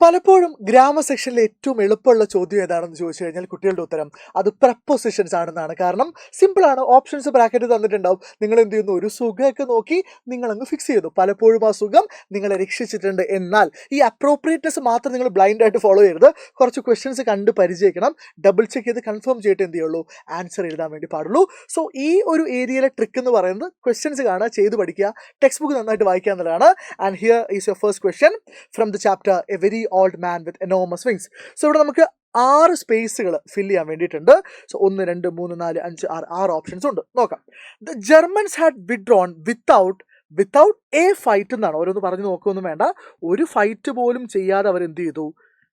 പലപ്പോഴും ഗ്രാമർ സെക്ഷനിലെ ഏറ്റവും എളുപ്പമുള്ള ചോദ്യം ഏതാണെന്ന് ചോദിച്ചു കഴിഞ്ഞാൽ കുട്ടികളുടെ ഉത്തരം അത് പ്രപ്പോസിഷൻസ് ആണെന്നാണ്. കാരണം സിമ്പിളാണ്, ഓപ്ഷൻസ് ബ്രാക്കറ്റ് തന്നിട്ടുണ്ടാവും. നിങ്ങൾ എന്ത് ചെയ്യുന്നു, ഒരു സുഖമൊക്കെ നോക്കി നിങ്ങളങ്ങ് ഫിക്സ് ചെയ്യുന്നു. പലപ്പോഴും ആ സുഖം നിങ്ങളെ രക്ഷിച്ചിട്ടുണ്ട്. എന്നാൽ ഈ അപ്രോപ്രിയേറ്റ്നെസ് മാത്രം നിങ്ങൾ ബ്ലൈൻഡായിട്ട് ഫോളോ ചെയ്യരുത്. കുറച്ച് ക്വസ്റ്റ്യൻസ് കണ്ട് പരിചയിക്കണം, ഡബിൾ ചെക്ക് ചെയ്ത് കൺഫേം ചെയ്തിട്ട് എന്ത് ചെയ്യുള്ളൂ, ആൻസർ എഴുതാൻ വേണ്ടി പാടുള്ളൂ. സോ ഈ ഒരു ഏരിയയിലെ ട്രിക്ക് എന്ന് പറയുന്നത് ക്വസ്റ്റ്യൻസ് കാണുക, ചെയ്ത് പഠിക്കുക, ടെക്സ്റ്റ് ബുക്ക് നന്നായിട്ട് വായിക്കുക എന്നുള്ളതാണ്. And here is your first question from the chapter a very old man with enormous wings. So ഇവിടെ നമുക്ക് 6 സ്പേസുകൾ ഫില്ല് ചെയ്യാൻ വേണ്ടിയിട്ടുണ്ട്. സോ 1 2 3 4 5 6 ഓപ്ഷൻസ് ഉണ്ട്. നോക്കാം. The Germans had withdrawn without A fight എന്നാണ്. ഓരോന്ന് പറഞ്ഞു നോക്കുകയൊന്നും വേണ്ട. ഒരു ഫൈറ്റ് പോലും ചെയ്യാതെ അവർ എന്ത് ചെയ്തു,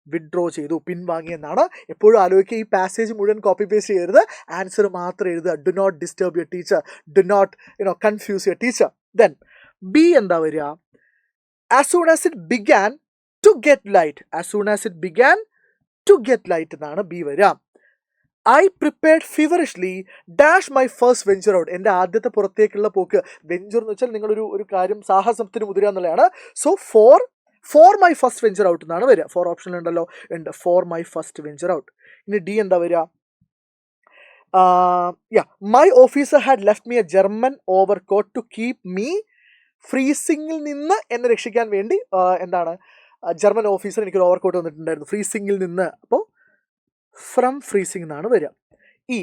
വിഡ്രോ ചെയ്തു, പിൻവാങ്ങി എന്നാണ്. എപ്പോഴും ആലോചിക്കുക, ഈ പാസേജ് മുഴുവൻ കോപ്പി പേസ്റ്റ് ചെയ്യരുത്, ആൻസർ മാത്രം എഴുതുക. Do not disturb your teacher, do not confuse your teacher. Then B എന്താ വരിക? As soon as it began to get light. As soon as it began to get light എന്നാണ് B വരിക. I prepared feverishly dash my first venture out. എൻ്റെ ആദ്യത്തെ പുറത്തേക്കുള്ള പോക്ക്. Venture എന്ന് വെച്ചാൽ നിങ്ങളൊരു കാര്യം സാഹസത്തിന് മുതിരുക എന്നുള്ളതാണ്. So for my first venture out എന്നാണ് വരിക. 4 ഓപ്ഷൻ ഉണ്ടല്ലോ, ഉണ്ട്. For my first venture out. ഇനി ഡി എന്താ വരിക? My officer had left me a German overcoat to keep me ഫ്രീസിംഗിൽ നിന്ന് എന്നെ രക്ഷിക്കാൻ വേണ്ടി എന്താണ്, ജർമ്മൻ ഓഫീസർ എനിക്കൊരു ഓവർ കോട്ട് വന്നിട്ടുണ്ടായിരുന്നു ഫ്രീസിംഗിൽ നിന്ന്. അപ്പോൾ ഫ്രം ഫ്രീസിംഗ് എന്നാണ് വരിക. ഈ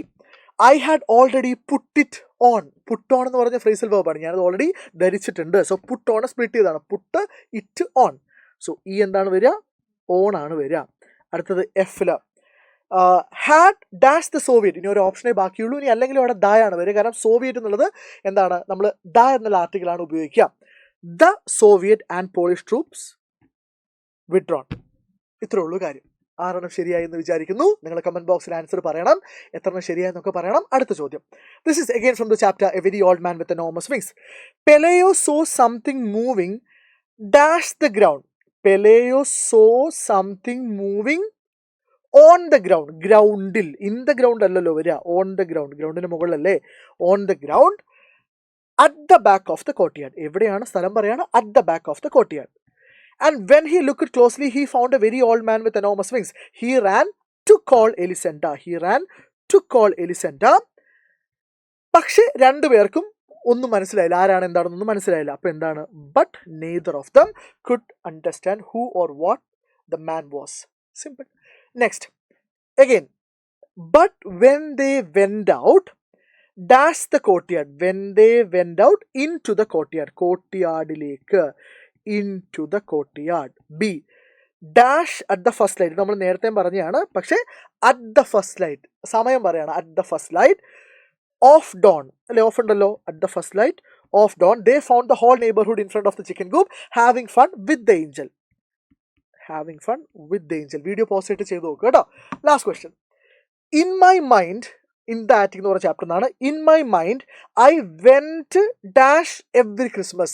I had already put it on. Put on എന്ന് പറഞ്ഞ ഫ്രേസൽ വേർബാണ്. ഞാനത് ഓൾറെഡി ധരിച്ചിട്ടുണ്ട്. സോ പുട്ട് ഓൺ സ്പ്ലിറ്റ് ചെയ്താണ്, പുട്ട് ഇറ്റ് ഓൺ. സോ ഈ എന്താണ് വരിക? ഓൺ ആണ് വരിക. അടുത്തത് എഫില് ഹാഡ് ഡാഷ് ദ സോവിയറ്റ്. ഇനി ഒരു ഓപ്ഷനേ ബാക്കിയുള്ളൂ. ഇനി അല്ലെങ്കിൽ അവിടെ ദ ആണ് വരിക. കാരണം സോവിയറ്റ് എന്നുള്ളത് എന്താണ്, നമ്മൾ ദ എന്നുള്ള ആർട്ടിക്കിളാണ് ഉപയോഗിക്കുക. The Soviet and polish troops withdrawn. ഇത്രേ ഉള്ളൂ കാര്യം. 6 ശരിയായി എന്ന് വിചാരിക്കുന്നു. നിങ്ങൾ കമന്റ് ബോക്സിൽ ആൻസർ പറയണം, എത്ര ശരിയായെന്നൊക്കെ പറയണം. അടുത്ത ചോദ്യം. This is again from the chapter a very old man with enormous wings. Pelayo saw something moving dash the ground. Pelayo saw something moving on the ground. ഗ്രൗണ്ടിൽ, ഇൻ ദ ഗ്രൗണ്ട് അല്ലല്ലോ വരിക, on the ground. ഗ്രൗണ്ടിന് മുകളിലല്ലേ, on the ground at the back of the courtyard. എവിടെയാണ് സ്ഥലം പറയാണ്? At the back of the courtyard. And when he looked closely, he found a very old man with enormous wings. He ran to call Elisenda. പക്ഷെ രണ്ടുപേർക്കും ഒന്നും മനസ്സിലായില്ല. ആരാണ് എന്താണെന്നൊന്നും മനസ്സിലായില്ല. അപ്പൊ എന്താണ്? But neither of them could understand who or what the man was. Simple. Next. Again. But when they went out, dash the courtyard. When they went out into the courtyard. കോർട്ട്യാർഡിലേക്ക്. into the courtyard. B. dash at the first light. നമ്മൾ നേരത്തെ പറഞ്ഞതാണ്, പക്ഷേ at the first light സമയം പറയാണ്. at the first light of dawn അല്ലെ, of ഉണ്ടല്ലോ. at the first light of dawn they found the whole neighborhood in front of the chicken coop having fun with the angel. Video post ആയിട്ട് ചെയ്ത് നോക്കുക കേട്ടോ. Last question. in my mind, in the attic എന്ന് പറഞ്ഞ chapter എന്നാണ്. in my mind I went dash every Christmas.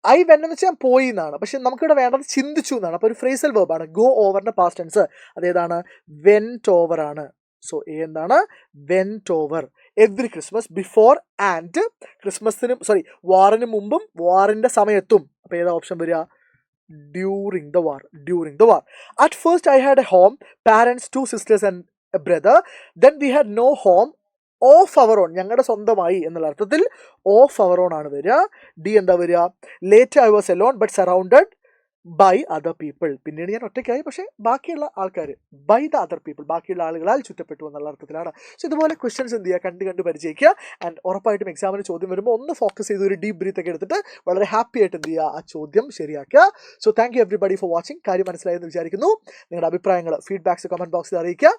I went എന്ന് വെച്ചാൽ പോയി എന്നാണ്, പക്ഷെ നമുക്കിവിടെ വേണ്ടത് ചിന്തിച്ചു എന്നാണ്. അപ്പോൾ ഒരു ഫ്രേസൽ വേർബാണ്. ഗോ ഓവറിന്റെ പാസ്റ്റ് ടെൻസ് അതേതാണ്? വെന്റ് ഓവർ ആണ്. സോ എന്താണ്? Went over every Christmas. Before and വാറിന് മുമ്പും വാറിന്റെ സമയത്തും. അപ്പോൾ ഏതാ ഓപ്ഷൻ വരിക? During the war. At first I had a home, parents, 2 sisters and a brother. Then we had no home of our own. ഞങ്ങളുടെ സ്വന്തമായി എന്നുള്ള അർത്ഥത്തിൽ ഓഫ് അവർ ഓൺ ആണ് വരിക. ഡി എന്താ വരിക? Later I was alone but surrounded by other people. പിന്നീട് ഞാൻ ഒറ്റയ്ക്കായി, പക്ഷേ ബാക്കിയുള്ള ആൾക്കാർ, ബൈ ദ അതർ പീപ്പിൾ, ബാക്കിയുള്ള ആളുകളാൽ ചുറ്റപ്പെട്ടു എന്നുള്ള അർത്ഥത്തിലാണ്. സോ ഇതുപോലെ ക്വസ്റ്റ്യൻസ് എന്ത് ചെയ്യുക, കണ്ട് പരിചയിക്കുക. ആൻഡ് ഉറപ്പായിട്ടും എക്സാമിന് ചോദ്യം വരുമ്പോൾ ഒന്ന് ഫോക്കസ് ചെയ്ത് ഒരു ഡീപ് ബ്രീത്ത് ഒക്കെ എടുത്തിട്ട് വളരെ ഹാപ്പി ആയിട്ട് എന്ത് ചെയ്യുക, ആ ചോദ്യം ശരിയാക്കുക. So thank you everybody for watching. കാര്യം മനസ്സിലായെന്ന് വിചാരിക്കുന്നു. നിങ്ങളുടെ അഭിപ്രായങ്ങൾ, ഫീഡ്ബാക്സ് കമന്റ് ബോക്സിൽ അറിയിക്കുക.